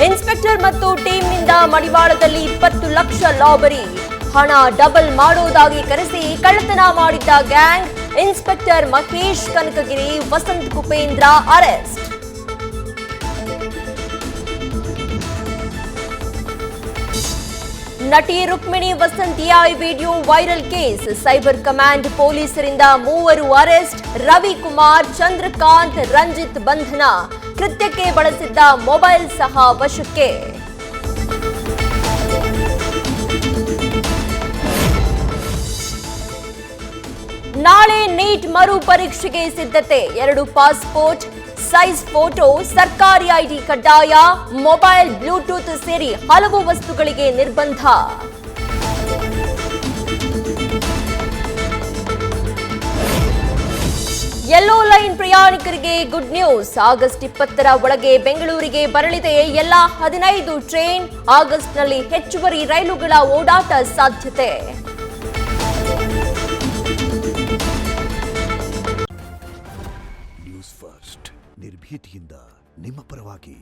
Inspector ಮತ್ತು ಟೀಮ್ನಿಂದ ಮಡಿವಾಳದಲ್ಲಿ 20 ಲಕ್ಷ ಲಾಬರಿ. ಹಣ double ಮಾಡೋದಾಗಿ ಕರೆಸಿ ಕಳ್ಳತನ ಮಾಡಿದ್ದ gang. Inspector Mahesh Kanakagiri, Vasanth Kupendra arrest. ನಟಿ Rukmini Vasanth AI video viral case. Cyber command ಪೊಲೀಸರಿಂದ 3 ಅರೆಸ್ಟ್. ರವಿಕುಮಾರ್, ಚಂದ್ರಕಾಂತ್, ರಂಜಿತ್ ಬಂಧನ. ಕೃತ್ಯಕ್ಕೆ ಬಳಸಿದ್ದ ಮೊಬೈಲ್ ಸಹ ವಶಕ್ಕೆ. ನಾಳೆ ನೀಟ್ ಮರು ಪರೀಕ್ಷೆಗೆ ಸಿದ್ಧತೆ. 2 ಪಾಸ್ಪೋರ್ಟ್ ಸೈಜ್ ಫೋಟೋ, ಸರ್ಕಾರಿ ಐಡಿ ಕಡ್ಡಾಯ. ಮೊಬೈಲ್, ಬ್ಲೂಟೂತ್ ಸೇರಿ ಹಲವು ವಸ್ತುಗಳಿಗೆ ನಿರ್ಬಂಧ. ಯೆಲ್ಲೋ ಲೈನ್ ಪ್ರಯಾಣಿಕರಿಗೆ ಗುಡ್ ನ್ಯೂಸ್. ಆಗಸ್ಟ್ 20ರ ಒಳಗೆ ಬೆಂಗಳೂರಿಗೆ ಬರಲಿದೆ ಎಲ್ಲ 15 ಟ್ರೈನ್. ಆಗಸ್ಟ್ನಲ್ಲಿ ಹೆಚ್ಚುವರಿ ರೈಲುಗಳ ಓಡಾಟ ಸಾಧ್ಯತೆ. ನ್ಯೂಸ್ ಫಸ್ಟ್ ನಿರ್ಭೀತಿಯಿಂದ ನಿಮ್ಮ ಪರವಾಗಿ.